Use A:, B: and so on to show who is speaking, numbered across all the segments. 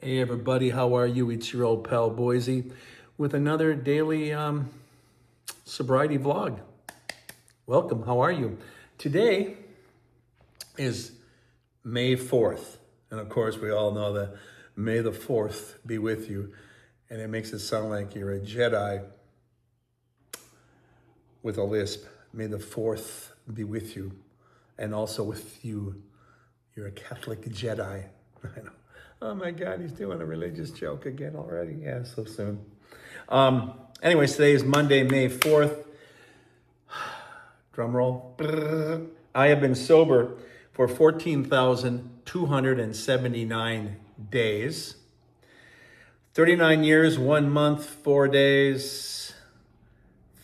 A: Hey everybody, how are you? It's your old pal Boise with another daily sobriety vlog. Welcome, how are you? Today is May 4th. And of course, we all know that May the 4th be with you. And it makes it sound like you're a Jedi with a lisp. May the 4th be with you. And also with you. You're a Catholic Jedi. I know. Oh my God, he's doing a religious joke again already. Yeah, so soon. Anyways, today is Monday, May 4th. Drum roll. I have been sober for 14,279 days. 39 years, 1 month, 4 days,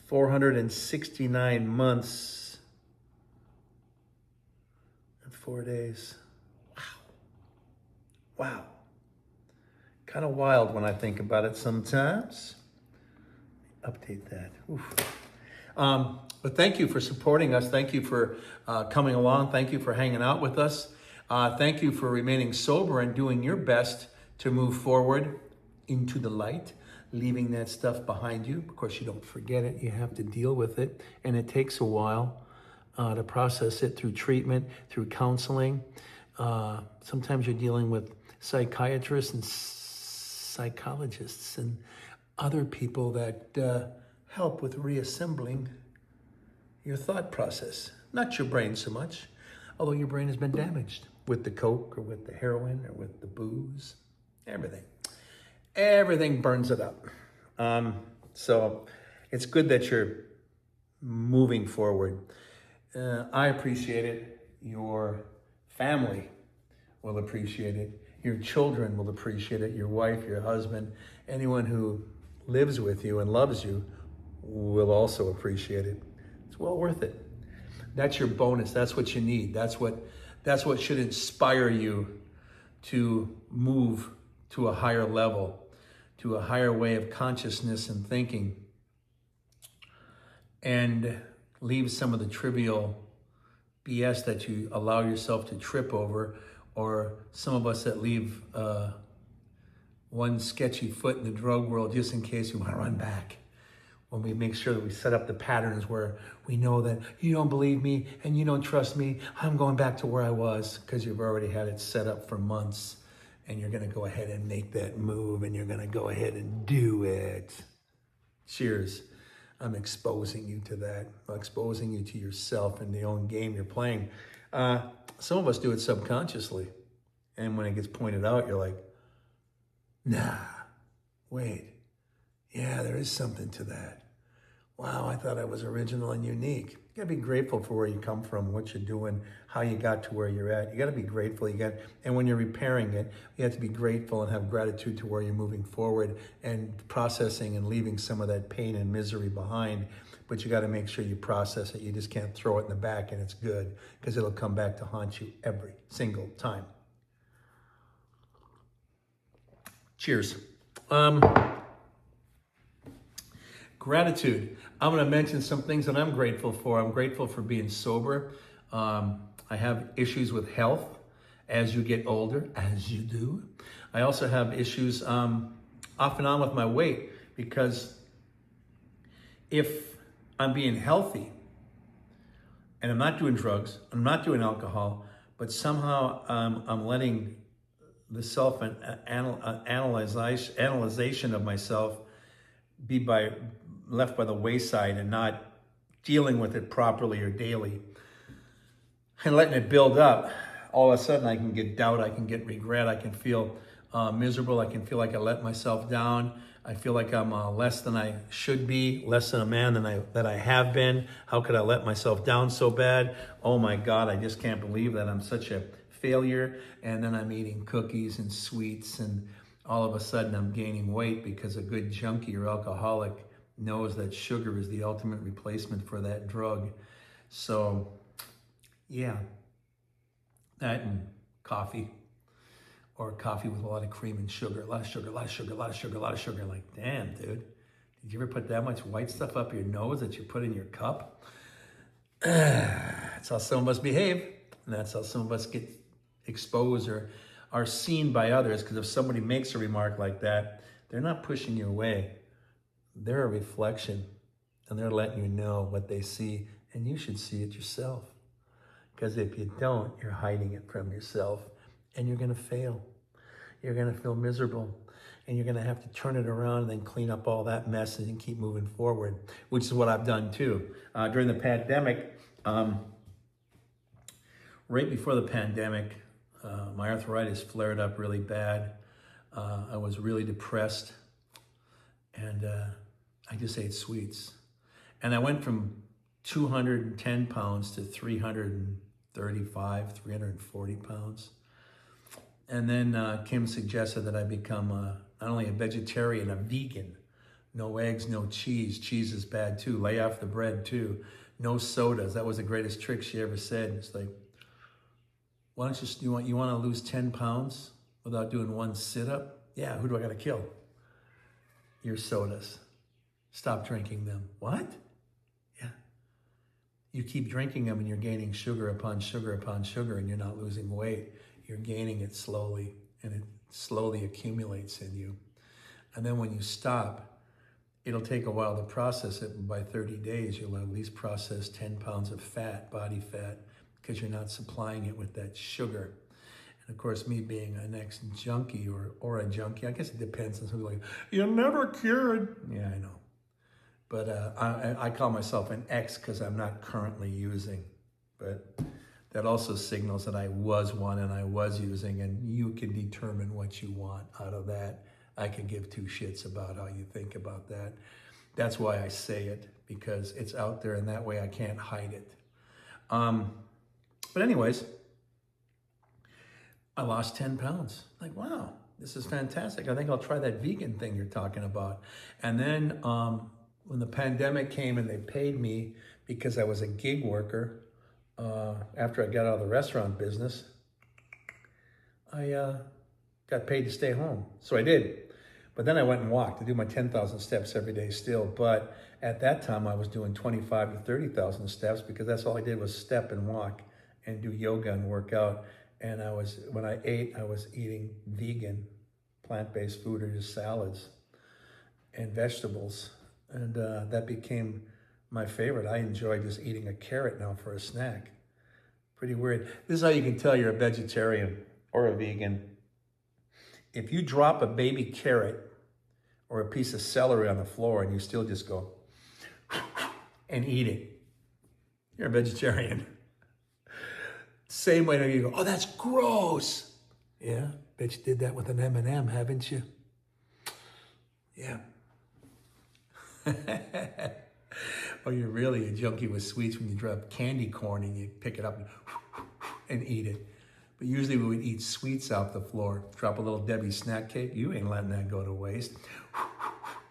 A: 469 months, and 4 days. Wow. Kind of wild when I think about it sometimes. Update that. But thank you for supporting us. Thank you for coming along. Thank you for hanging out with us. Thank you for remaining sober and doing your best to move forward into the light, leaving that stuff behind you. Of course, you don't forget it. You have to deal with it. And it takes a while to process it through treatment, through counseling. Sometimes you're dealing with psychiatrists and psychologists and other people that help with reassembling your thought process. Not your brain so much, although your brain has been damaged with the coke or with the heroin or with the booze, everything. Everything burns it up. So it's good that you're moving forward. I appreciate it. Your family will appreciate it. Your children will appreciate it. Your wife, your husband, anyone who lives with you and loves you will also appreciate it. It's well worth it. That's your bonus. That's what you need. That's what should inspire you to move to a higher level, to a higher way of consciousness and thinking, and leave some of the trivial BS that you allow yourself to trip over, or some of us that leave one sketchy foot in the drug world just in case we want to run back. When we make sure that we set up the patterns where we know that you don't believe me and you don't trust me, I'm going back to where I was, because you've already had it set up for months and you're going to go ahead and make that move and you're going to go ahead and do it. Cheers. I'm exposing you to that. I'm exposing you to yourself and the own game you're playing. Some of us do it subconsciously. And when it gets pointed out, you're like, nah, wait. Yeah, there is something to that. Wow, I thought I was original and unique. You gotta be grateful for where you come from, what you're doing, how you got to where you're at. You gotta be grateful. And when you're repairing it, you have to be grateful and have gratitude to where you're moving forward and processing and leaving some of that pain and misery behind. But you gotta make sure you process it. You just can't throw it in the back and it's good, because it'll come back to haunt you every single time. Cheers. Gratitude. I'm going to mention some things that I'm grateful for. I'm grateful for being sober. I have issues with health as you get older, as you do. I also have issues off and on with my weight, because if I'm being healthy and I'm not doing drugs, I'm not doing alcohol, but somehow I'm letting the self-analyzation of myself be left by the wayside and not dealing with it properly or daily and letting it build up, all of a sudden I can get doubt, I can get regret, I can feel miserable, I can feel like I let myself down, I feel like I'm less than I should be, less than a man that I have been. How could I let myself down so bad? Oh my God, I just can't believe that I'm such a failure. And then I'm eating cookies and sweets, and all of a sudden I'm gaining weight, because a good junkie or alcoholic knows that sugar is the ultimate replacement for that drug. So yeah, that and coffee, or coffee with a lot of cream and sugar, a lot of sugar, a lot of sugar, a lot of sugar, a lot of sugar. Like, damn, dude, did you ever put that much white stuff up your nose that you put in your cup? That's how some of us behave, and that's how some of us get exposed or are seen by others, because if somebody makes a remark like that, they're not pushing you away. They're a reflection, and they're letting you know what they see, and you should see it yourself. Because if you don't, you're hiding it from yourself, and you're going to fail. You're going to feel miserable, and you're going to have to turn it around and then clean up all that mess and keep moving forward, which is what I've done too. During the pandemic, right before the pandemic, my arthritis flared up really bad. I was really depressed, and I just ate sweets. And I went from 210 pounds to 335, 340 pounds. And then Kim suggested that I become not only a vegetarian, a vegan. No eggs, no cheese. Cheese is bad too. Lay off the bread too. No sodas. That was the greatest trick she ever said. It's like, why don't you want to lose 10 pounds without doing one sit-up? Yeah, who do I got to kill? Your sodas. Stop drinking them. What? Yeah. You keep drinking them and you're gaining sugar upon sugar upon sugar, and you're not losing weight. You're gaining it slowly, and it slowly accumulates in you. And then when you stop, it'll take a while to process it, but by 30 days, you'll at least process 10 pounds of fat, body fat, because you're not supplying it with that sugar. And of course, me being an ex-junkie or a junkie, I guess it depends on something like, you're never cured. Yeah, I know. But I call myself an ex because I'm not currently using. But that also signals that I was one and I was using, and you can determine what you want out of that. I can give two shits about how you think about that. That's why I say it, because it's out there, and that way I can't hide it. But anyways, I lost 10 pounds. Like, wow, this is fantastic. I think I'll try that vegan thing you're talking about. And then when the pandemic came and they paid me because I was a gig worker, after I got out of the restaurant business, I got paid to stay home. So I did. But then I went and walked. I do my 10,000 steps every day still. But at that time, I was doing 25 to 30,000 steps, because that's all I did was step and walk and do yoga and work out. And when I ate, I was eating vegan, plant-based food, or just salads and vegetables. And that became my favorite. I enjoy just eating a carrot now for a snack. Pretty weird. This is how you can tell you're a vegetarian or a vegan. If you drop a baby carrot or a piece of celery on the floor and you still just go and eat it, you're a vegetarian. Same way that you go, oh, that's gross. Yeah, bet you did that with an M&M, haven't you? Yeah. Oh, you're really a junkie with sweets when you drop candy corn and you pick it up and eat it. But usually we would eat sweets off the floor. Drop a little Debbie snack cake. You ain't letting that go to waste.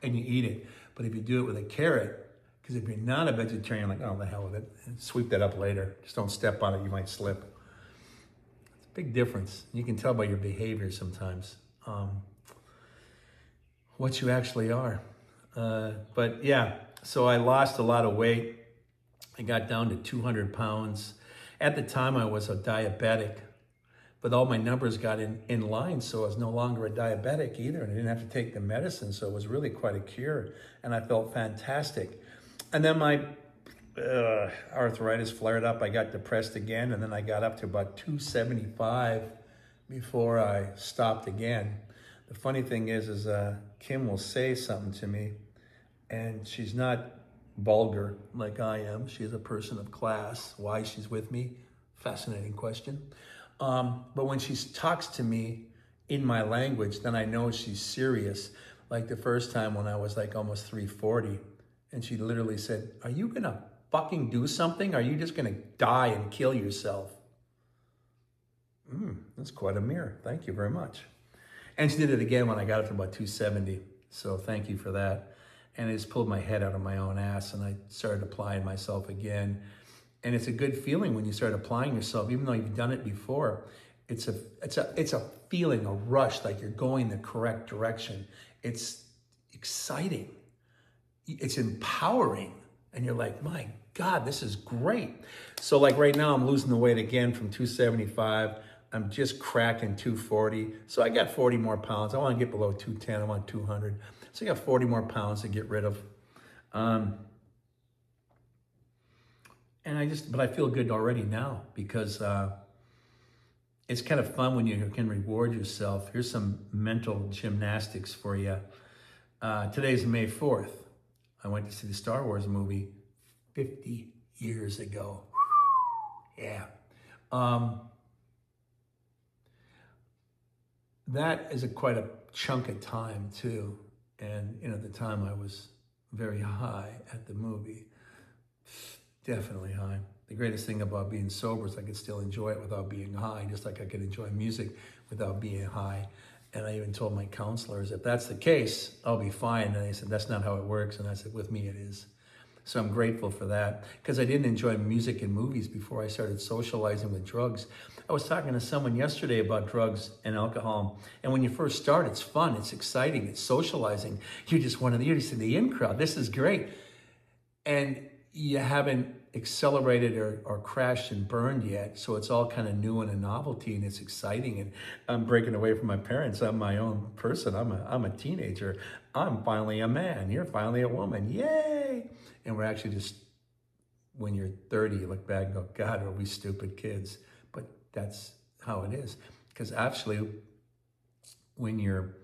A: And you eat it. But if you do it with a carrot, because if you're not a vegetarian, like, oh, the hell with it, and sweep that up later. Just don't step on it, you might slip. It's a big difference. You can tell by your behavior sometimes what you actually are. But yeah, so I lost a lot of weight. I got down to 200 pounds. At the time, I was a diabetic, but all my numbers got in line, so I was no longer a diabetic either, and I didn't have to take the medicine, so it was really quite a cure, and I felt fantastic. And then my arthritis flared up. I got depressed again, and then I got up to about 275 before I stopped again. The funny thing is Kim will say something to me, and she's not vulgar like I am. She's a person of class. Why she's with me? Fascinating question. But when she talks to me in my language, then I know she's serious. Like the first time when I was like almost 340, and she literally said, are you gonna fucking do something? Are you just gonna die and kill yourself? That's quite a mirror. Thank you very much. And she did it again when I got up to about 270. So thank you for that. And I just pulled my head out of my own ass, and I started applying myself again. And it's a good feeling when you start applying yourself, even though you've done it before. It's a feeling, a rush, like you're going the correct direction. It's exciting. It's empowering. And you're like, my God, this is great. So like right now, I'm losing the weight again from 275. I'm just cracking 240. So I got 40 more pounds. I want to get below 210. I want 200. So I got 40 more pounds to get rid of. But I feel good already now because it's kind of fun when you can reward yourself. Here's some mental gymnastics for you. Today's May 4th. I went to see the Star Wars movie 50 years ago. Yeah. That is quite a chunk of time too. And at the time I was very high at the movie. Definitely high. The greatest thing about being sober is I could still enjoy it without being high, just like I could enjoy music without being high. And I even told my counselors, if that's the case, I'll be fine. And they said, that's not how it works. And I said, with me it is. So I'm grateful for that because I didn't enjoy music and movies before I started socializing with drugs. I was talking to someone yesterday about drugs and alcohol. And when you first start, it's fun, it's exciting, it's socializing. You're just you're just in the in crowd. This is great. And you haven't accelerated or crashed and burned yet. So it's all kind of new and a novelty and it's exciting. And I'm breaking away from my parents. I'm my own person. I'm a teenager. I'm finally a man. You're finally a woman. Yay. And we're actually just, when you're 30, you look back and go, God, are we stupid kids? But that's how it is. Because actually, when you're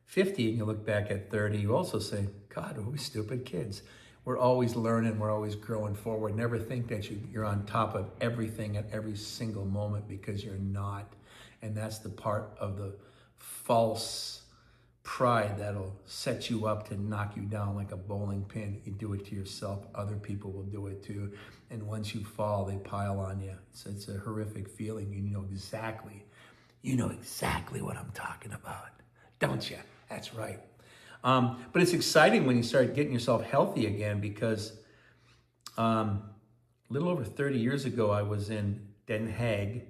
A: 50 and you look back at 30, you also say, God, are we stupid kids? We're always learning, we're always growing forward. Never think that you're on top of everything at every single moment because you're not. And that's the part of the false pride that'll set you up to knock you down like a bowling pin. You do it to yourself, other people will do it too. And once you fall, they pile on you. So it's a horrific feeling. You know exactly what I'm talking about, don't you? That's right. But it's exciting when you start getting yourself healthy again because a little over 30 years ago, I was in Den Haag.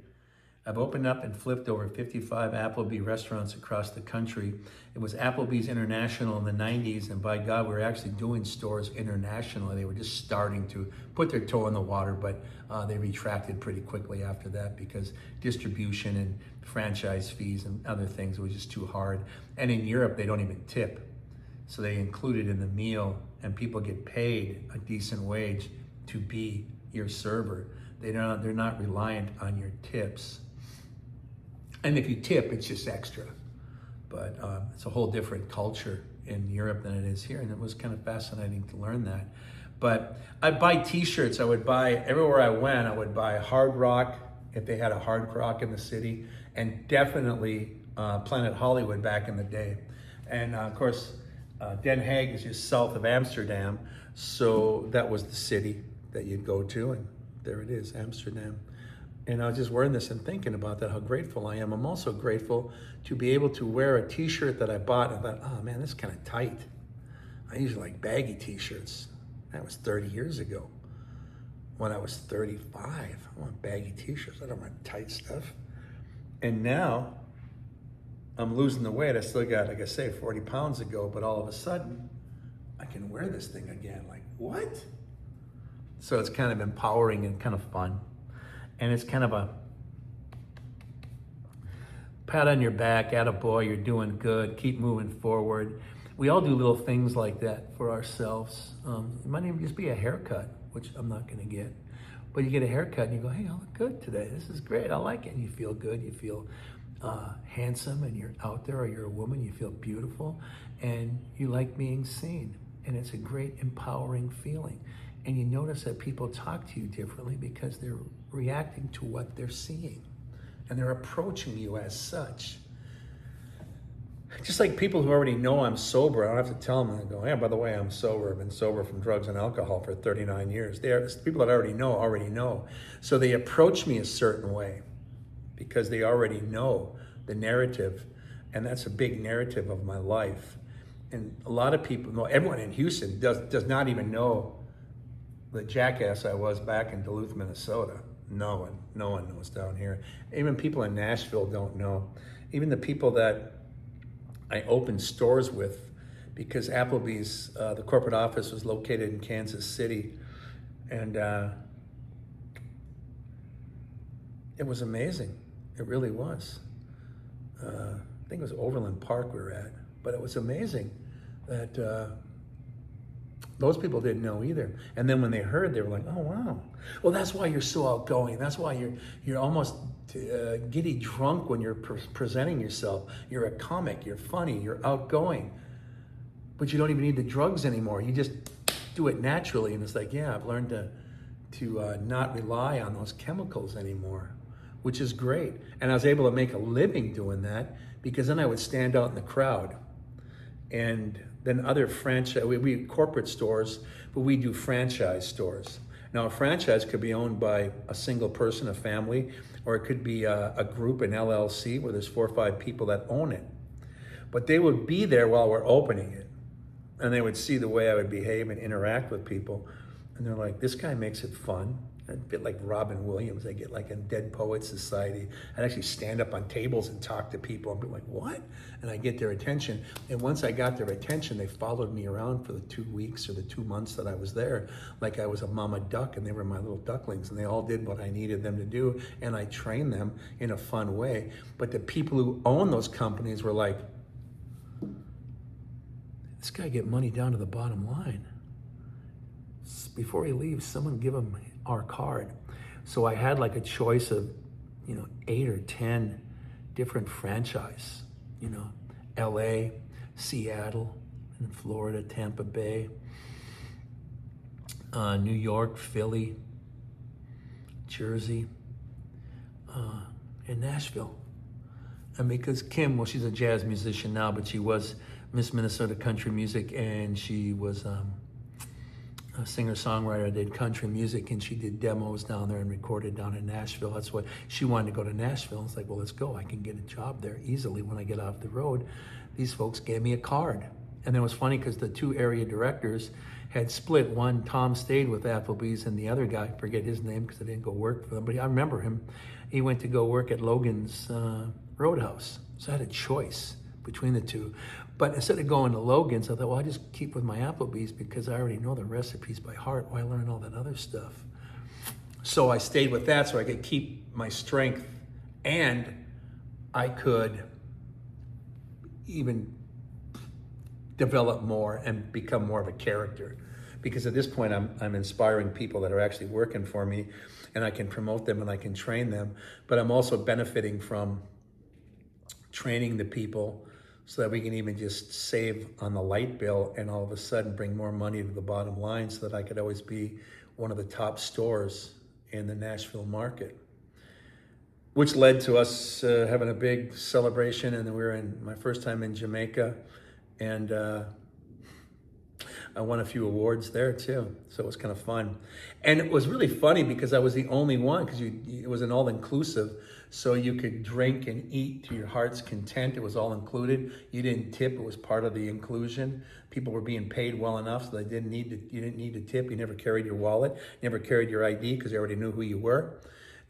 A: I've opened up and flipped over 55 Applebee restaurants across the country. It was Applebee's International in the 90s, and by God, we were actually doing stores internationally. They were just starting to put their toe in the water, but they retracted pretty quickly after that because distribution and franchise fees and other things was just too hard. And in Europe, they don't even tip. So they include it in the meal, and people get paid a decent wage to be your server. They're not reliant on your tips. And if you tip, it's just extra. But it's a whole different culture in Europe than it is here, and it was kind of fascinating to learn that. But I'd buy t-shirts. I would buy, everywhere I went, I would buy Hard Rock, if they had a Hard Rock in the city, and definitely Planet Hollywood back in the day. And of course, Den Haag is just south of Amsterdam, so that was the city that you'd go to, and there it is, Amsterdam. And I was just wearing this and thinking about that, how grateful I am. I'm also grateful to be able to wear a t-shirt that I bought, and I thought, oh man, this is kind of tight. I usually like baggy t-shirts. That was 30 years ago. When I was 35, I want baggy t-shirts. I don't want tight stuff. And now, I'm losing the weight. I still got, like I say, 40 pounds ago, but all of a sudden, I can wear this thing again. Like, what? So it's kind of empowering and kind of fun. And it's kind of a pat on your back, attaboy, you're doing good, keep moving forward. We all do little things like that for ourselves. It might even just be a haircut, which I'm not gonna get. But you get a haircut and you go, hey, I look good today. This is great, I like it. And you feel good, you feel handsome, and you're out there, or you're a woman, you feel beautiful, and you like being seen. And it's a great empowering feeling. And you notice that people talk to you differently because they're reacting to what they're seeing. And they're approaching you as such. Just like people who already know I'm sober, I don't have to tell them, I go, yeah, by the way, I'm sober. I've been sober from drugs and alcohol for 39 years. People that already know. So they approach me a certain way because they already know the narrative. And that's a big narrative of my life. And a lot of people know, everyone in Houston does not even know the jackass I was back in Duluth, Minnesota. No one knows down here. Even people in Nashville don't know. Even the people that I opened stores with, because Applebee's, the corporate office was located in Kansas City. And it was amazing. It really was. I think it was Overland Park we were at, but it was amazing that those people didn't know either. And then when they heard, they were like, "Oh wow! Well, that's why you're so outgoing. That's why you're almost giddy drunk when you're presenting yourself. You're a comic. You're funny. You're outgoing, but you don't even need the drugs anymore. You just do it naturally." And it's like, yeah, I've learned to not rely on those chemicals anymore, which is great. And I was able to make a living doing that because then I would stand out in the crowd. And then other franchise, we corporate stores, but we do franchise stores. Now a franchise could be owned by a single person, a family, or it could be a group, an LLC, where there's 4 or 5 people that own it. But they would be there while we're opening it. And they would see the way I would behave and interact with people. And they're like, this guy makes it fun. A bit like Robin Williams. I get like in Dead Poets Society. I'd actually stand up on tables and talk to people and be like, what? And I get their attention. And once I got their attention, they followed me around for the 2 weeks or the 2 months that I was there, like I was a mama duck and they were my little ducklings and they all did what I needed them to do. And I trained them in a fun way. But the people who own those companies were like, this guy get money down to the bottom line. Before he leaves, someone give him our card. So I had like a choice of, 8 or 10 different franchise, LA, Seattle, in Florida, Tampa Bay, New York, Philly, Jersey, and Nashville. And because Kim, well, she's a jazz musician now, but she was Miss Minnesota Country Music, and she was a singer-songwriter, did country music, and she did demos down there and recorded down in Nashville. That's why she wanted to go to Nashville. It's like, well, let's go. I can get a job there easily when I get off the road. These folks gave me a card. And it was funny because the 2 area directors had split. One, Tom stayed with Applebee's, and the other guy, I forget his name because I didn't go work for them, but I remember him. He went to go work at Logan's Roadhouse. So I had a choice between the 2. But instead of going to Logan's, I thought, well, I just keep with my Applebee's because I already know the recipes by heart. Why learn all that other stuff? So I stayed with that so I could keep my strength and I could even develop more and become more of a character. Because at this point, I'm inspiring people that are actually working for me and I can promote them and I can train them. But I'm also benefiting from training the people so that we can even just save on the light bill and all of a sudden bring more money to the bottom line so that I could always be one of the top stores in the Nashville market. Which led to us having a big celebration, and we were in my first time in Jamaica, and I won a few awards there too, so it was kind of fun. And it was really funny because I was the only one, because it was an all-inclusive, so you could drink and eat to your heart's content. It was all included. You didn't tip. It was part of the inclusion. People were being paid well enough, so you didn't need to tip. You never carried your wallet, never carried your ID because they already knew who you were,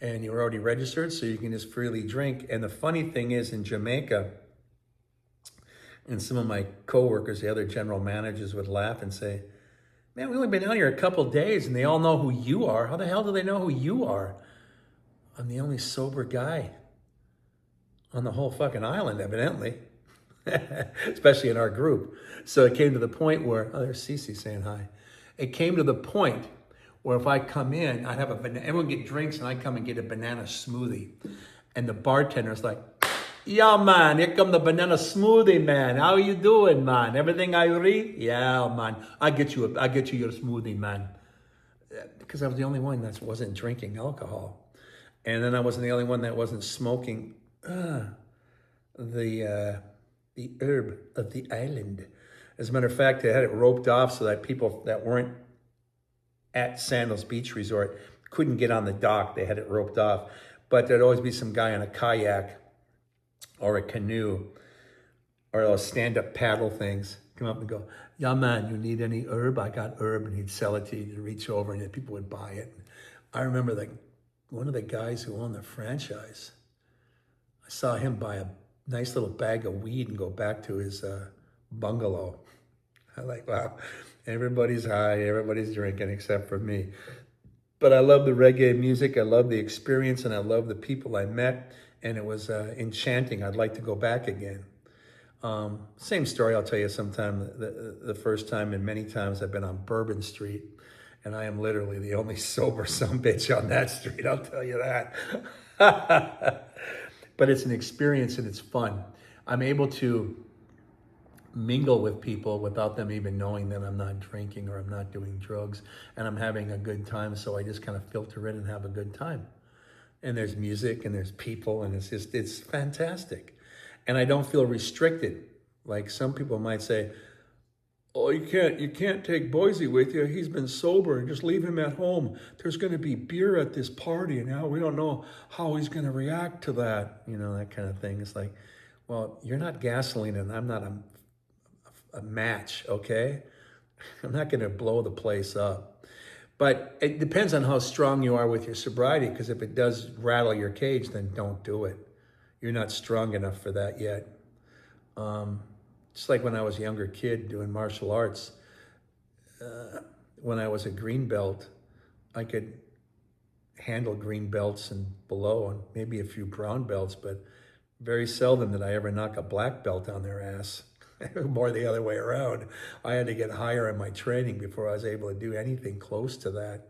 A: and you were already registered, so you can just freely drink. And the funny thing is, in Jamaica, and some of my coworkers, the other general managers, would laugh and say, man, we've only been out here a couple days and they all know who you are. How the hell do they know who you are? I'm the only sober guy on the whole fucking island, evidently, especially in our group. So it came to the point where, oh, there's Cece saying hi. It came to the point where if I come in, I'd have everyone get drinks and I'd come and get a banana smoothie. And the bartender's like, yeah, man, here come the banana smoothie, man. How you doing, man? Everything I read? Yeah, man. I get you your smoothie, man. Because I was the only one that wasn't drinking alcohol. And then I wasn't the only one that wasn't smoking the herb of the island. As a matter of fact, they had it roped off so that people that weren't at Sandals Beach Resort couldn't get on the dock. They had it roped off. But there'd always be some guy on a kayak or a canoe or those stand-up paddle things come up and go, yeah, man, you need any herb? I got herb. And he'd sell it to you. You'd reach over and people would buy it. I remember one of the guys who owned the franchise, I saw him buy a nice little bag of weed and go back to his bungalow. I'm like, wow, everybody's high, everybody's drinking except for me. But I love the reggae music, I love the experience, and I love the people I met. and it was enchanting. I'd like to go back again. Same story I'll tell you sometime. The first time and many times I've been on Bourbon Street, and I am literally the only sober sumbitch on that street, I'll tell you that. But it's an experience and it's fun. I'm able to mingle with people without them even knowing that I'm not drinking or I'm not doing drugs, and I'm having a good time, so I just kind of filter in and have a good time. And there's music and there's people, and it's fantastic. And I don't feel restricted. Like some people might say, oh, you can't take Boise with you. He's been sober. Just leave him at home. There's going to be beer at this party, and now we don't know how he's going to react to that. You know, that kind of thing. It's like, well, you're not gasoline, and I'm not a match, okay? I'm not going to blow the place up. But it depends on how strong you are with your sobriety, because if it does rattle your cage, then don't do it. You're not strong enough for that yet. Just like when I was a younger kid doing martial arts, when I was a green belt, I could handle green belts and below and maybe a few brown belts, but very seldom did I ever knock a black belt on their ass. More the other way around. I had to get higher in my training before I was able to do anything close to that.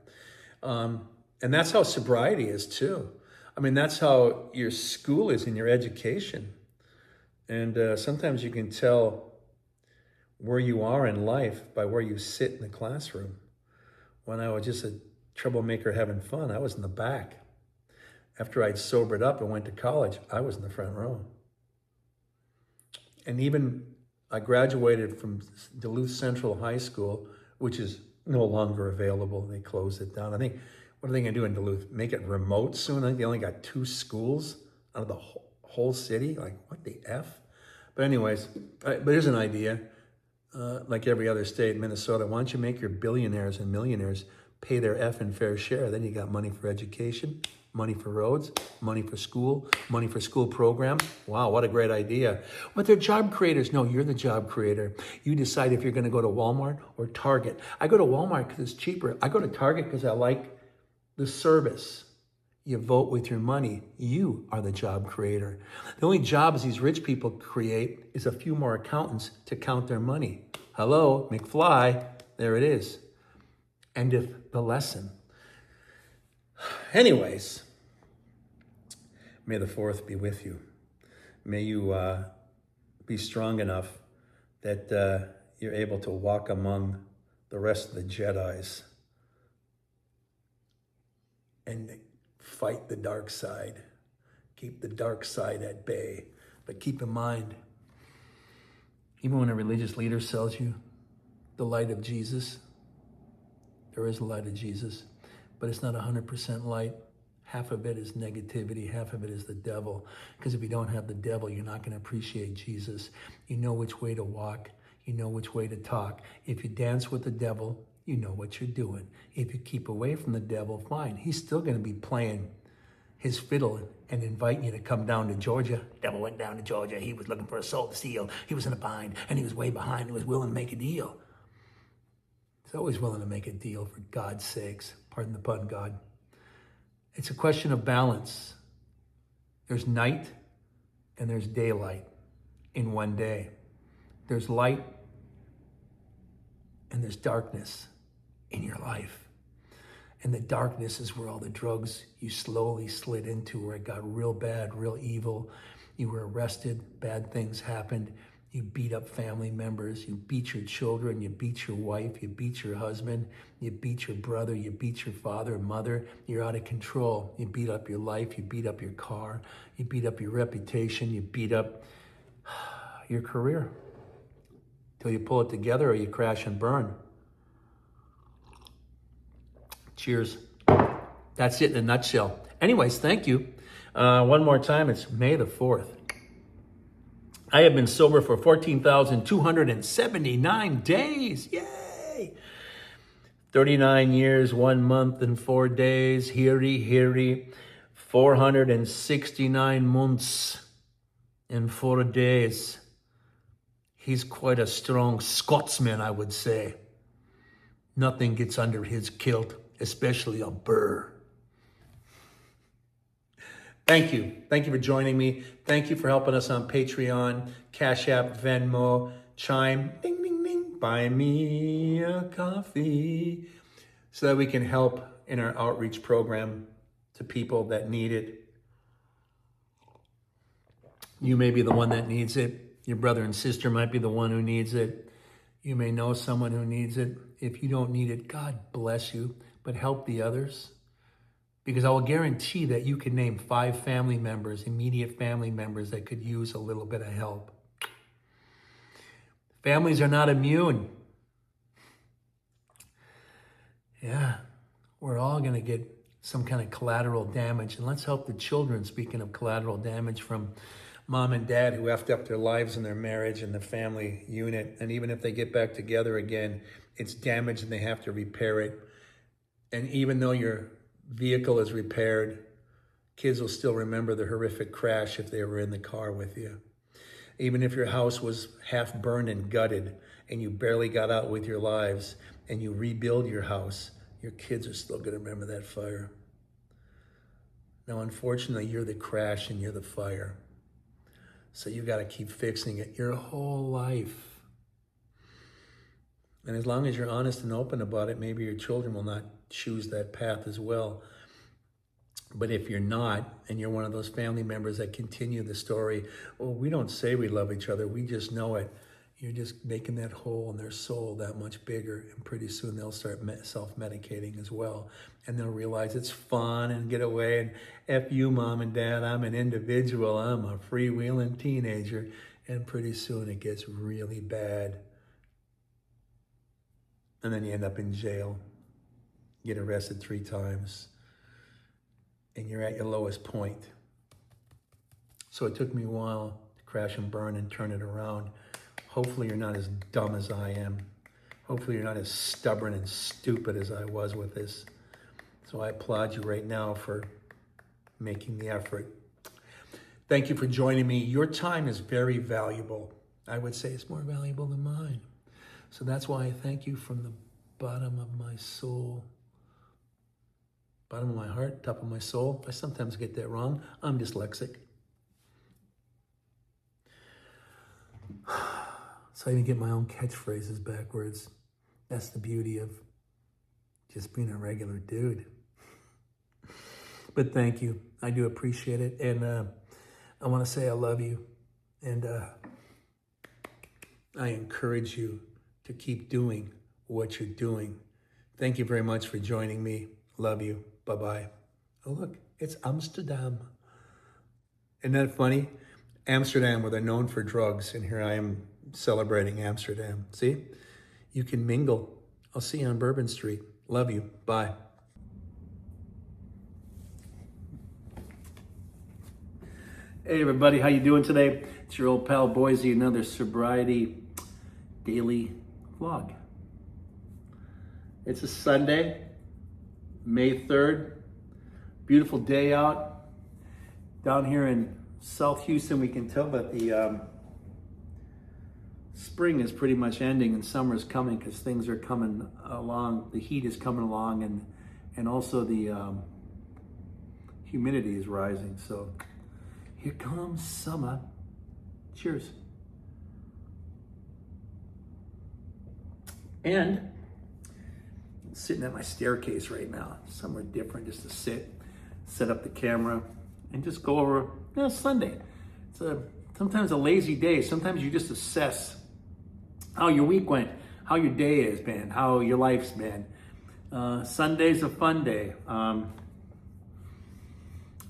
A: And that's how sobriety is too. I mean, that's how your school is in your education. And sometimes you can tell where you are in life by where you sit in the classroom. When I was just a troublemaker having fun, I was in the back. After I'd sobered up and went to college, I was in the front row. And even I graduated from Duluth Central High School, which is no longer available. They closed it down. I think, what are they going to do in Duluth? Make it remote soon? I think they only got 2 schools out of the whole city. Like, what the F? But anyways, but here's an idea. Like every other state, Minnesota, why don't you make your billionaires and millionaires pay their effing fair share? Then you got money for education, money for roads, money for school program. Wow, what a great idea. But they're job creators. No, you're the job creator. You decide if you're going to go to Walmart or Target. I go to Walmart because it's cheaper. I go to Target because I like the service. You vote with your money. You are the job creator. The only jobs these rich people create is a few more accountants to count their money. Hello, McFly. There it is. End of the lesson. Anyways, may the 4th be with you. May you be strong enough that you're able to walk among the rest of the Jedis and fight the dark side. Keep the dark side at bay. But keep in mind, even when a religious leader sells you the light of Jesus, there is a light of Jesus, but it's not 100% light. Half of it is negativity, half of it is the devil. Because if you don't have the devil, you're not going to appreciate Jesus. You know which way to walk. You know which way to talk. If you dance with the devil, you know what you're doing. If you keep away from the devil, fine. He's still going to be playing his fiddle and inviting you to come down to Georgia. The devil went down to Georgia. He was looking for a soul to steal. He was in a bind, and he was way behind. He was willing to make a deal. He's always willing to make a deal, for God's sakes. Pardon the pun, God. It's a question of balance. There's night and there's daylight in one day. There's light and there's darkness in your life. And the darkness is where all the drugs you slowly slid into, where it got real bad, real evil. You were arrested, bad things happened. You beat up family members, you beat your children, you beat your wife, you beat your husband, you beat your brother, you beat your father and mother. You're out of control. You beat up your life, you beat up your car, you beat up your reputation, you beat up your career. Till you pull it together or you crash and burn. Cheers. That's it in a nutshell. Anyways, thank you. One more time, it's May the 4th. I have been sober for 14,279 days. Yay! 39 years, 1 month, and 4 days. Hiri. 469 months and 4 days. He's quite a strong Scotsman, I would say. Nothing gets under his kilt, especially a burr. Thank you. Thank you for joining me. Thank you for helping us on Patreon, Cash App, Venmo, Chime, ding, ding, ding, buy me a coffee, so that we can help in our outreach program to people that need it. You may be the one that needs it. Your brother and sister might be the one who needs it. You may know someone who needs it. If you don't need it, God bless you, but help the others. Because I will guarantee that you can name 5 family members, immediate family members, that could use a little bit of help. Families are not immune. Yeah, we're all going to get some kind of collateral damage. And let's help the children, speaking of collateral damage, from mom and dad who effed up their lives and their marriage and the family unit. And even if they get back together again, it's damaged and they have to repair it. And even though your vehicle is repaired, kids will still remember the horrific crash if they were in the car with you. Even if your house was half burned and gutted and you barely got out with your lives and you rebuild your house, your kids are still going to remember that fire. Now, unfortunately, you're the crash and you're the fire. So you got to keep fixing it your whole life. And as long as you're honest and open about it, maybe your children will not choose that path as well. But if you're not, and you're one of those family members that continue the story, well, we don't say we love each other, we just know it. You're just making that hole in their soul that much bigger, and pretty soon they'll start self-medicating as well. And they'll realize it's fun and get away, and F you, mom and dad, I'm an individual, I'm a freewheeling teenager, and pretty soon it gets really bad. And then you end up in jail, get arrested 3 times, and you're at your lowest point. So it took me a while to crash and burn and turn it around. Hopefully you're not as dumb as I am. Hopefully you're not as stubborn and stupid as I was with this. So I applaud you right now for making the effort. Thank you for joining me. Your time is very valuable. I would say it's more valuable than mine. So that's why I thank you from the bottom of my soul. Bottom of my heart, top of my soul. I sometimes get that wrong. I'm dyslexic. So I even get my own catchphrases backwards. That's the beauty of just being a regular dude. But thank you. I do appreciate it. And I want to say I love you. And I encourage you to keep doing what you're doing. Thank you very much for joining me. Love you. Bye-bye. Oh, look, it's Amsterdam. Isn't that funny? Amsterdam, where they're known for drugs, and here I am celebrating Amsterdam. See? You can mingle. I'll see you on Bourbon Street. Love you. Bye. Hey, everybody. How you doing today? It's your old pal, Boise, another sobriety daily vlog. It's a Sunday, May 3rd. Beautiful day out. Down here in South Houston, we can tell that the spring is pretty much ending and summer is coming, because things are coming along. The heat is coming along, and also the humidity is rising. So here comes summer. Cheers. And sitting at my staircase right now, somewhere different, just to set up the camera, and just go over. Sunday. It's sometimes a lazy day. Sometimes you just assess how your week went, how your day is, man, how your life's been. Sunday's a fun day. And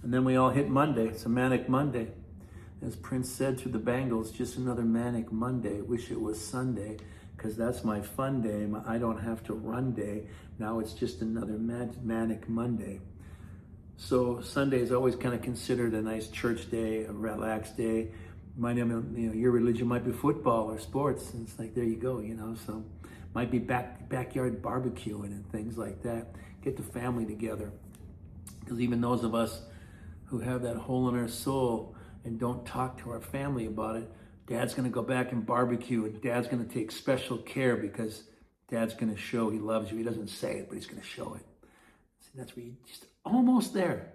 A: then we all hit Monday. It's a manic Monday. As Prince said through the Bangles, just another manic Monday. Wish it was Sunday, because that's my fun day. I don't have to run day. Now it's just another manic Monday. So Sunday is always kind of considered a nice church day, a relaxed day. Your religion might be football or sports. And it's like, there you go, so might be backyard barbecuing and things like that. Get the family together. Because even those of us who have that hole in our soul and don't talk to our family about it, Dad's going to go back and barbecue, and Dad's going to take special care, because Dad's going to show he loves you. He doesn't say it, but he's going to show it. See, that's where you just almost there.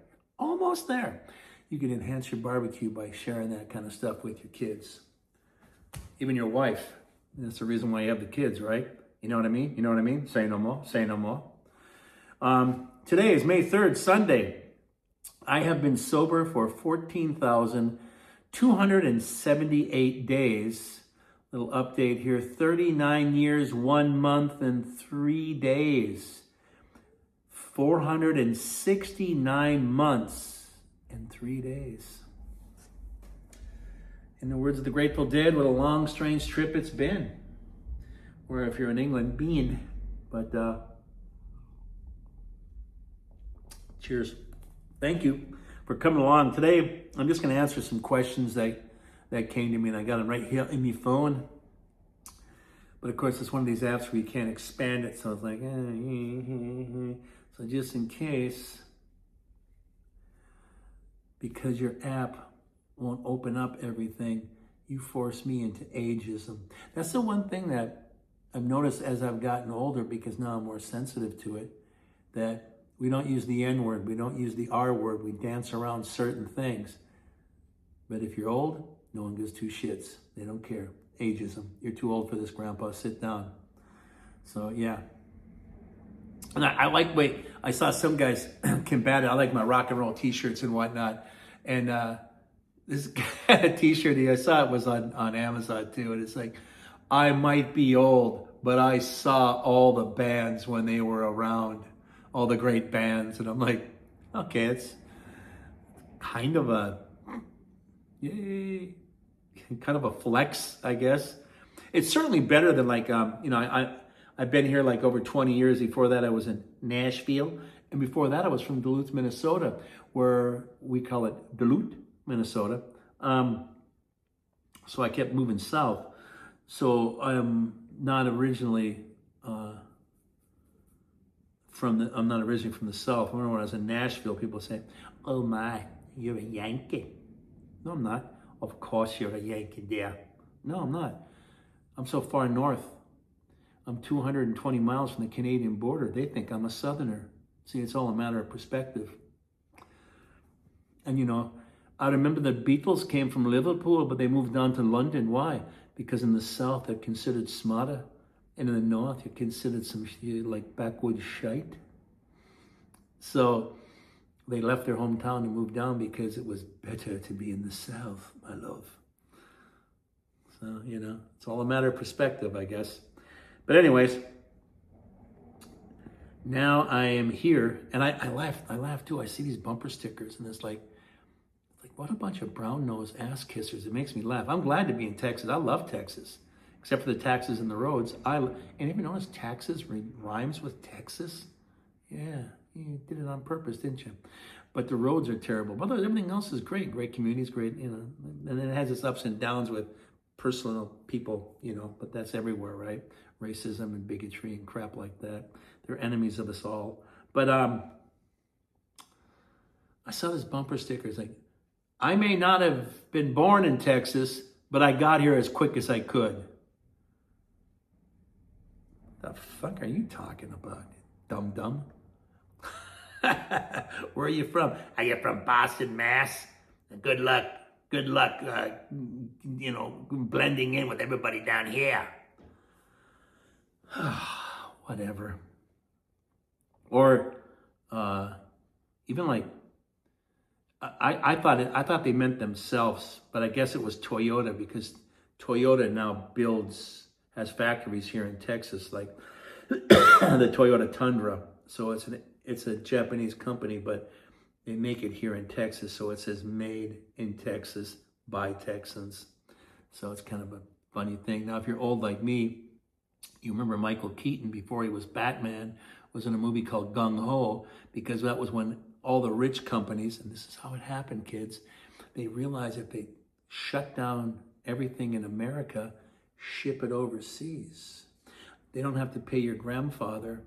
A: You can enhance your barbecue by sharing that kind of stuff with your kids. Even your wife. That's the reason why you have the kids, right? You know what I mean? You know what I mean? Say no more. Say no more. Today is May 3rd, Sunday. I have been sober for 14,278 days. Little update here. 39 years, 1 month, and 3 days. 469 months and 3 days. In the words of the Grateful Dead, what a long, strange trip it's been. Or if you're in England, been. But cheers. Thank you for coming along. Today, I'm just going to answer some questions that came to me, and I got them right here in my phone. But of course, it's one of these apps where you can't expand it, so it's like, so just in case, because your app won't open up everything, you force me into ageism. That's the one thing that I've noticed as I've gotten older, because now I'm more sensitive to it, that we don't use the N word, we don't use the R word, we dance around certain things. But if you're old, no one gives two shits. They don't care. Ageism. You're too old for this, Grandpa. Sit down. So, yeah. And I saw some guys combat it. I like my rock and roll t-shirts and whatnot. And this guy had a t-shirt, I saw it was on Amazon too. And it's like, I might be old, but I saw all the bands when they were around. All the great bands. And I'm like, okay, it's kind of a, yay, kind of a flex, I guess. It's certainly better than like, I've been here like over 20 years. Before that, I was in Nashville. And before that, I was from Duluth, Minnesota, where we call it Duluth, Minnesota. So I kept moving south. So I'm not originally from the South. I remember when I was in Nashville, people say, "Oh my, you're a Yankee." No, I'm not. Of course you're a Yankee, dear. No, I'm not. I'm so far north. I'm 220 miles from the Canadian border. They think I'm a Southerner. See, it's all a matter of perspective. And I remember the Beatles came from Liverpool, but they moved down to London. Why? Because in the South, they're considered smarter. And in the North, you're considered some like backwoods shite. So they left their hometown and moved down because it was better to be in the South, my love. So, it's all a matter of perspective, I guess. But anyways, now I am here, and I laugh too. I see these bumper stickers, and it's like, what a bunch of brown-nosed ass kissers. It makes me laugh. I'm glad to be in Texas. I love Texas, except for the taxes and the roads. And even notice taxes rhymes with Texas? Yeah, you did it on purpose, didn't you? But the roads are terrible. But everything else is great. Great communities, great, and then it has its ups and downs with personal people, but that's everywhere, right? Racism and bigotry and crap like that. They're enemies of us all. But I saw this bumper sticker. It's like, I may not have been born in Texas, but I got here as quick as I could. The fuck are you talking about, dum-dum? Where are you from? Are you from Boston, Mass? Good luck, blending in with everybody down here. Whatever. Or even like, I thought they meant themselves, but I guess it was Toyota, because Toyota now has factories here in Texas, like the Toyota Tundra. So it's a Japanese company, but they make it here in Texas. So it says made in Texas by Texans. So it's kind of a funny thing. Now, if you're old like me, you remember Michael Keaton, before he was Batman, was in a movie called Gung Ho, because that was when all the rich companies, and this is how it happened, kids, they realized if they shut down everything in America, ship it overseas, they don't have to pay your grandfather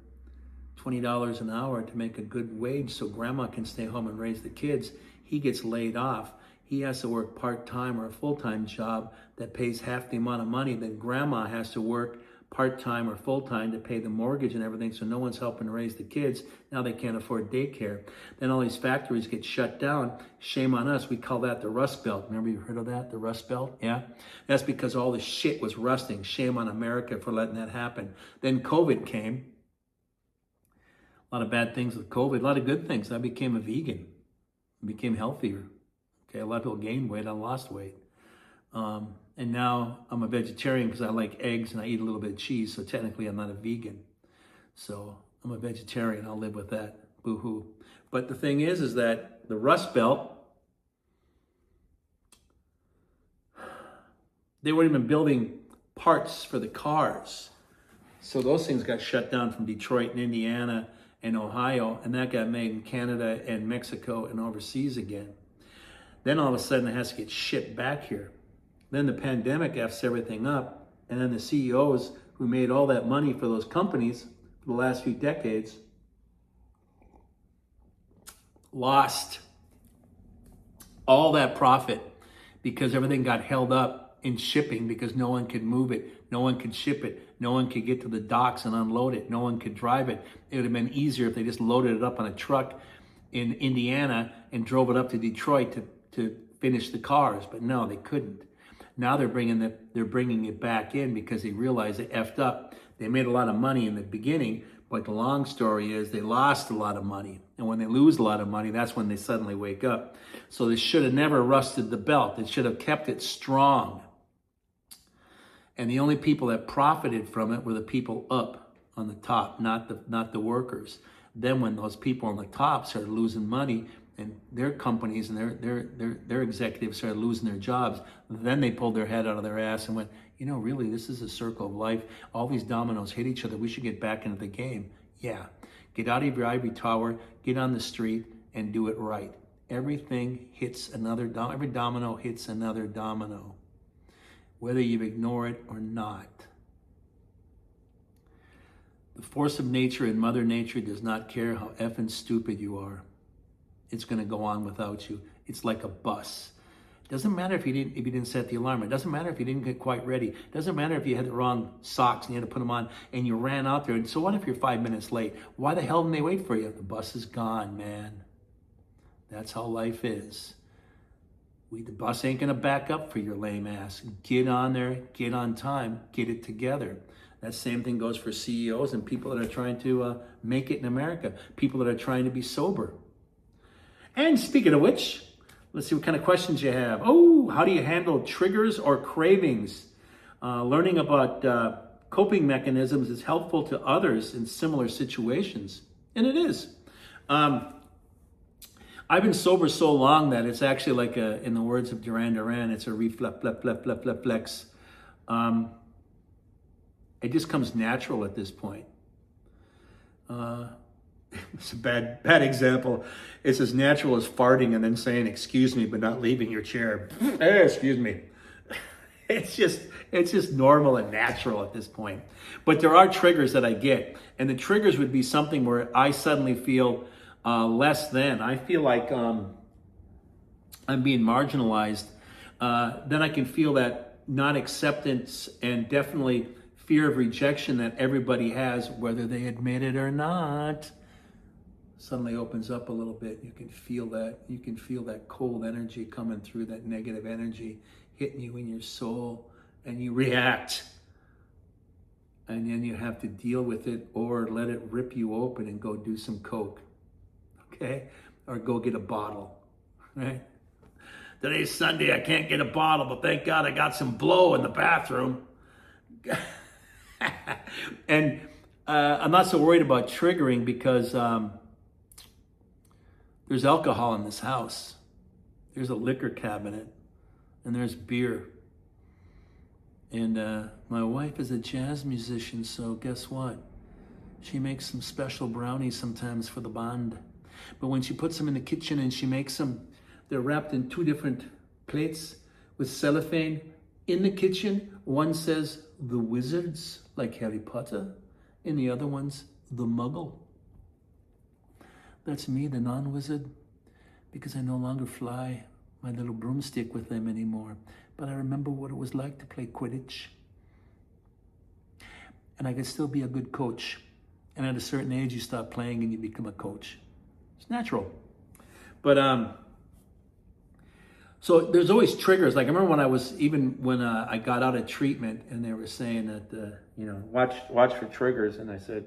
A: $20 an hour to make a good wage so grandma can stay home and raise the kids. He gets laid off. He has to work part-time or a full-time job that pays half the amount of money. Then grandma has to work part-time or full-time to pay the mortgage and everything, so no one's helping to raise the kids. Now they can't afford daycare. Then all these factories get shut down. Shame on us. We call that the Rust Belt. Remember, you heard of that, the Rust Belt? Yeah? That's because all the shit was rusting. Shame on America for letting that happen. Then COVID came. A lot of bad things with COVID, a lot of good things. I became a vegan. I became healthier. Okay, a lot of people gained weight, I lost weight. And now I'm a vegetarian because I like eggs and I eat a little bit of cheese, so technically I'm not a vegan. So I'm a vegetarian, I'll live with that, boo-hoo. But the thing is that the Rust Belt, they weren't even building parts for the cars. So those things got shut down from Detroit and Indiana and Ohio, and that got made in Canada and Mexico and overseas again. Then all of a sudden it has to get shipped back here. Then the pandemic F's everything up, and then the CEOs who made all that money for those companies for the last few decades lost all that profit because everything got held up in shipping because no one could move it, no one could ship it, no one could get to the docks and unload it, no one could drive it. It would have been easier if they just loaded it up on a truck in Indiana and drove it up to Detroit to finish the cars, but no, they couldn't. Now they're bringing it back in because they realize they effed up. They made a lot of money in the beginning, but the long story is they lost a lot of money. And when they lose a lot of money, that's when they suddenly wake up. So they should have never rusted the belt. They should have kept it strong. And the only people that profited from it were the people up on the top, not the workers. Then when those people on the top started losing money, and their companies and their executives started losing their jobs, then they pulled their head out of their ass and went, you know, really, this is a circle of life. All these dominoes hit each other. We should get back into the game. Yeah, get out of your ivory tower, get on the street, and do it right. Everything hits another domino. Every domino hits another domino, whether you ignore it or not. The force of nature and Mother Nature does not care how effing stupid you are. It's going to go on without you. It's like a bus. It doesn't matter if you didn't set the alarm. It doesn't matter if you didn't get quite ready. It doesn't matter if you had the wrong socks and you had to put them on and you ran out there. And so what if you're 5 minutes late? Why the hell didn't they wait for you? The bus is gone, man. That's how life is. The bus ain't going to back up for your lame ass. Get on there, get on time, get it together. That same thing goes for CEOs and people that are trying to make it in America. People that are trying to be sober. And speaking of which, let's see what kind of questions you have. Oh, how do you handle triggers or cravings? Learning about coping mechanisms is helpful to others in similar situations. And it is. I've been sober so long that it's actually like in the words of Duran Duran, it's a reflex. It just comes natural at this point. It's a bad example. It's as natural as farting and then saying, excuse me, but not leaving your chair. Hey, excuse me. It's just normal and natural at this point. But there are triggers that I get. And the triggers would be something where I suddenly feel less than. I feel like I'm being marginalized. Then I can feel that non-acceptance and definitely fear of rejection that everybody has, whether they admit it or not. Suddenly opens up a little bit. You can feel that. You can feel that cold energy coming through, that negative energy hitting you in your soul, and you react. And then you have to deal with it or let it rip you open and go do some coke. Okay? Or go get a bottle. Right? Today's Sunday, I can't get a bottle, but thank God I got some blow in the bathroom. And I'm not so worried about triggering because there's alcohol in this house. There's a liquor cabinet and there's beer. And my wife is a jazz musician, so guess what? She makes some special brownies sometimes for the band. But when she puts them in the kitchen and she makes them, they're wrapped in 2 different plates with cellophane in the kitchen. One says the Wizards, like Harry Potter, and the other one's the Muggle. That's me, the non-wizard, because I no longer fly my little broomstick with them anymore. But I remember what it was like to play Quidditch. and I could still be a good coach. And at a certain age, you stop playing and you become a coach. It's natural. But so there's always triggers. Like I remember when I got out of treatment, and they were saying that watch for triggers, and I said,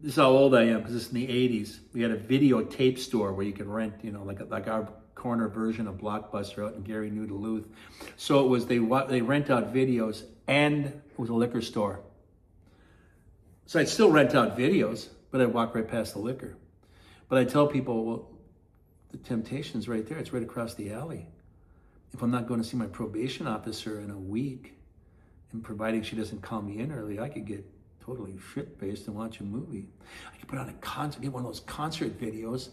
A: this is how old I am, because it's in the 80s. We had a videotape store where you could rent, like our corner version of Blockbuster out in Gary, New Duluth. So it was they rent out videos, and it was a liquor store. So I'd still rent out videos, but I'd walk right past the liquor. But I tell people, well, the Temptation's right there. It's right across the alley. If I'm not going to see my probation officer in a week, and providing she doesn't call me in early, I could get totally shit-faced and watch a movie. I could put on a concert, get one of those concert videos.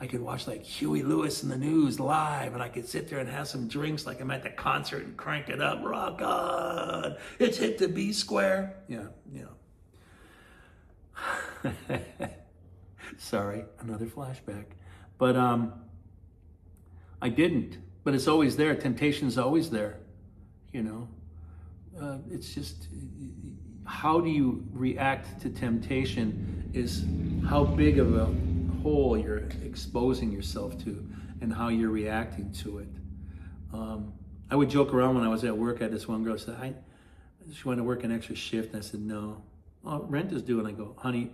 A: I could watch like Huey Lewis in the News live, and I could sit there and have some drinks like I'm at the concert and crank it up. Rock on! It's hit the B square. Yeah. Sorry, another flashback. But I didn't. But it's always there. Temptation's always there. It's just, how do you react to temptation is how big of a hole you're exposing yourself to and how you're reacting to it. I would joke around when I was at work. I had this one girl said, she wanted to work an extra shift, and I said, no. Well, rent is due, and I go, honey,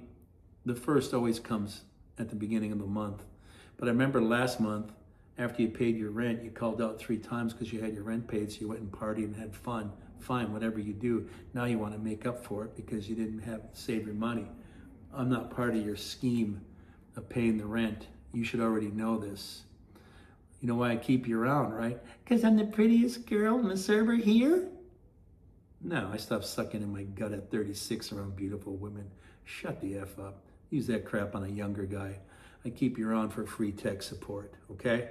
A: the first always comes at the beginning of the month. But I remember last month, after you paid your rent, you called out 3 times because you had your rent paid, so you went and partied and had fun. Fine, whatever you do. Now you want to make up for it because you didn't save your money. I'm not part of your scheme of paying the rent. You should already know this. You know why I keep you around, right? Because I'm the prettiest girl in the server here? No, I stopped sucking in my gut at 36 around beautiful women. Shut the F up. Use that crap on a younger guy. I keep you around for free tech support, okay?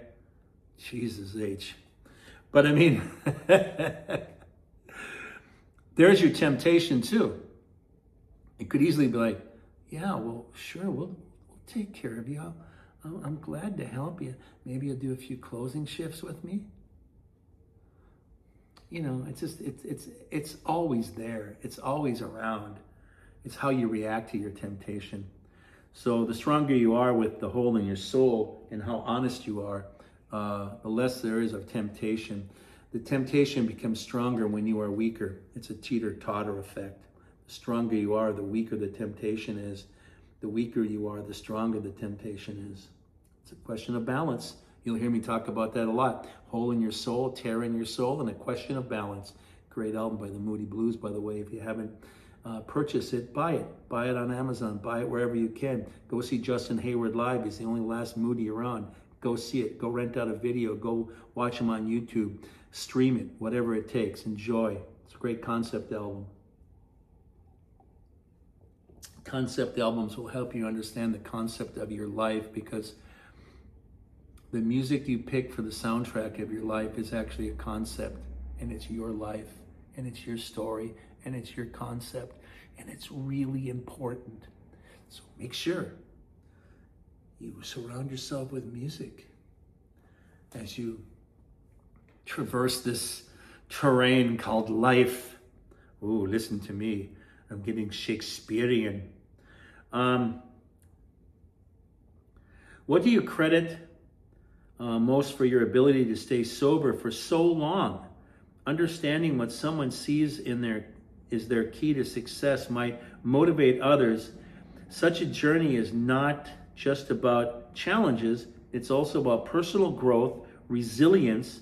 A: Jesus H. But I mean, there's your temptation too. It could easily be like, yeah, well, sure, we'll take care of you. I'm glad to help you. Maybe you'll do a few closing shifts with me. It's always there. It's always around. It's how you react to your temptation. So the stronger you are with the hole in your soul and how honest you are, the less there is of temptation. The temptation becomes stronger when you are weaker. It's a teeter-totter effect. The stronger you are, the weaker the temptation is. The weaker you are, the stronger the temptation is. It's a question of balance. You'll hear me talk about that a lot. Hole in your soul, tear in your soul, and a question of balance. Great album by the Moody Blues, by the way. If you haven't purchased it, buy it. Buy it on Amazon. Buy it wherever you can. Go see Justin Hayward live. He's the only last Moody around. Go see it. Go rent out a video. Go watch him on YouTube. Stream it. Whatever it takes. Enjoy. It's a great concept album. Concept albums will help you understand the concept of your life, because the music you pick for the soundtrack of your life is actually a concept, and it's your life, and it's your story, and it's your concept, and it's really important. So make sure you surround yourself with music as you traverse this terrain called life. Ooh, listen to me. I'm getting Shakespearean. What do you credit most for your ability to stay sober for so long? Understanding what someone sees is their key to success might motivate others. Such a journey is not just about challenges, it's also about personal growth, resilience,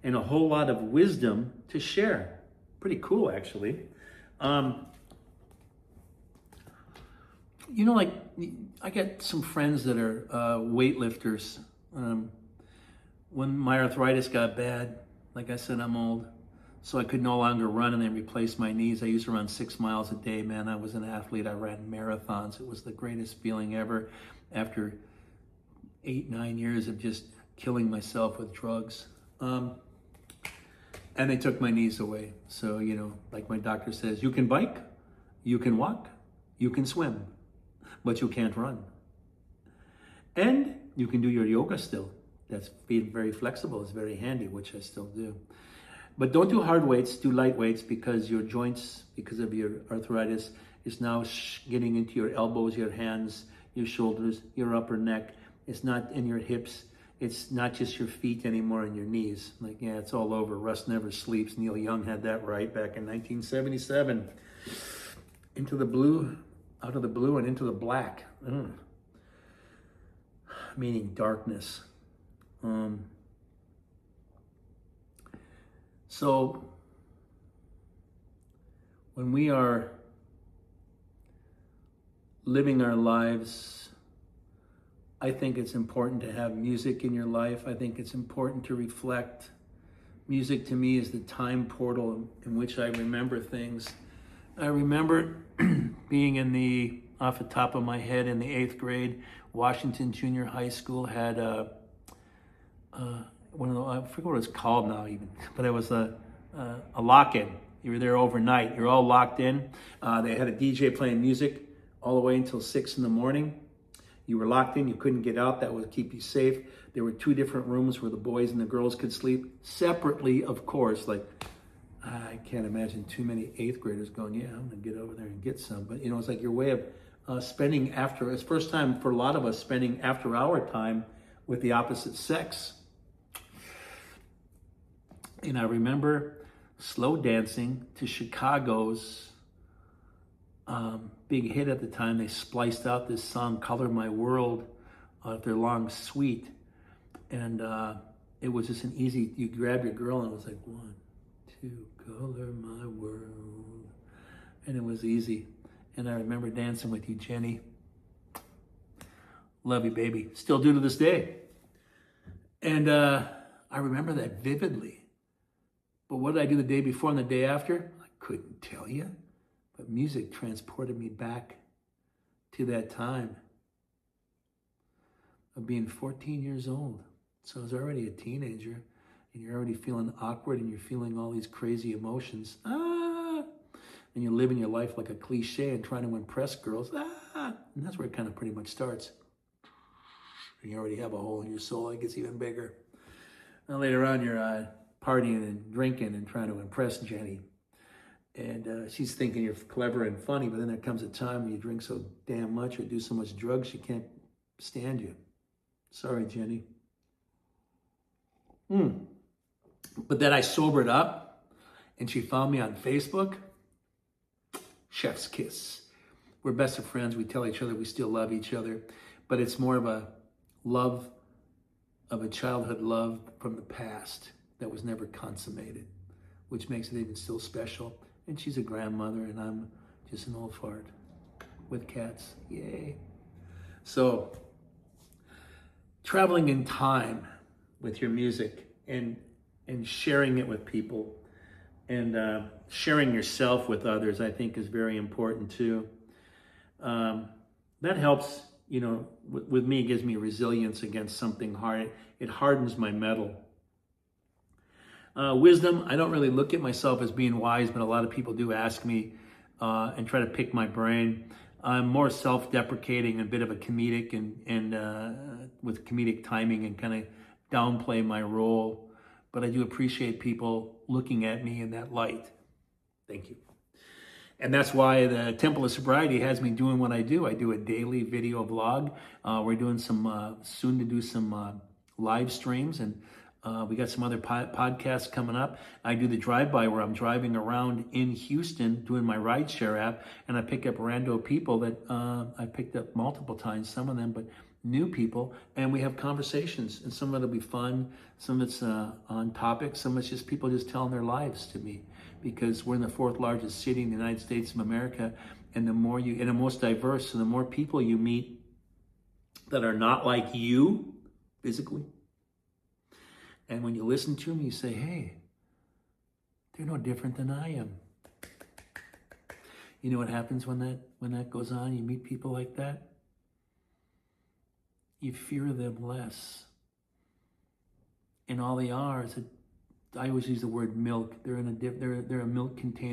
A: and a whole lot of wisdom to share. Pretty cool, actually. Like I get some friends that are weightlifters. When my arthritis got bad, like I said, I'm old, so I could no longer run, and they replaced my knees. I used to run 6 miles a day, man. I was an athlete. I ran marathons. It was the greatest feeling ever after 8-9 years of just killing myself with drugs. And they took my knees away. So, like my doctor says, you can bike, you can walk, you can swim, but you can't run. And you can do your yoga still. That's being very flexible. It's very handy, which I still do. But don't do hard weights, do light weights, because your joints, because of your arthritis, is now getting into your elbows, your hands, your shoulders, your upper neck. It's not in your hips. It's not just your feet anymore and your knees. Like, yeah, it's all over. Rust never sleeps. Neil Young had that right back in 1977. Into the blue, out of the blue and into the black. Meaning darkness. So when we are living our lives, I think it's important to have music in your life. I think it's important to reflect. Music to me is the time portal in which I remember things. I remember being off the top of my head, in the 8th grade, Washington Junior High School had one of the, I forget what it's called now even, but it was a lock-in. You were there overnight. You're all locked in. They had a DJ playing music all the way until 6 in the morning. You were locked in. You couldn't get out. That would keep you safe. There were 2 different rooms where the boys and the girls could sleep separately, of course. Like, I can't imagine too many 8th graders going, yeah, I'm going to get over there and get some. But, it's like your way of spending it's first time for a lot of us spending after hour time with the opposite sex. And I remember slow dancing to Chicago's big hit at the time. They spliced out this song, Color My World, their long suite. And it was just an easy, you grab your girl and it was like, 1, 2, color my world. And it was easy. And I remember dancing with you, Jenny. Love you, baby. Still do to this day. And I remember that vividly. But what did I do the day before and the day after? I couldn't tell you. But music transported me back to that time of being 14 years old. So I was already a teenager, and you're already feeling awkward, and you're feeling all these crazy emotions. And you're living your life like a cliche and trying to impress girls. And that's where it kind of pretty much starts. And you already have a hole in your soul. It gets even bigger. And later on, you're partying and drinking and trying to impress Jenny. And she's thinking you're clever and funny, but then there comes a time when you drink so damn much or do so much drugs, she can't stand you. Sorry, Jenny. But then I sobered up, and she found me on Facebook. Chef's kiss. We're best of friends. We tell each other we still love each other, but it's more of a love, of a childhood love from the past that was never consummated, which makes it even still special. And she's a grandmother, and I'm just an old fart with cats. Yay. So, traveling in time with your music and sharing it with people and sharing yourself with others, I think, is very important too. That helps, with me, it gives me resilience against something hard. It hardens my metal. Wisdom, I don't really look at myself as being wise, but a lot of people do ask me and try to pick my brain. I'm more self-deprecating, a bit of a comedic and with comedic timing, and kind of downplay my role. But I do appreciate people looking at me in that light. Thank you. And that's why the Temple of Sobriety has me doing what I do. I do a daily video vlog. We're doing soon to do some live streams, and we got some other podcasts coming up. I do the drive-by where I'm driving around in Houston doing my rideshare app, and I pick up rando people that I picked up multiple times, some of them, but new people, and we have conversations, and some of it'll be fun, some of it's on topic, some of it's just people just telling their lives to me, because we're in the 4th largest city in the United States of America, and the most diverse, so the more people you meet that are not like you physically, and when you listen to them, you say, hey, they're no different than I am. You know what happens when that goes on? You meet people like that? You fear them less. And all they are is I always use the word milk. They're a milk container.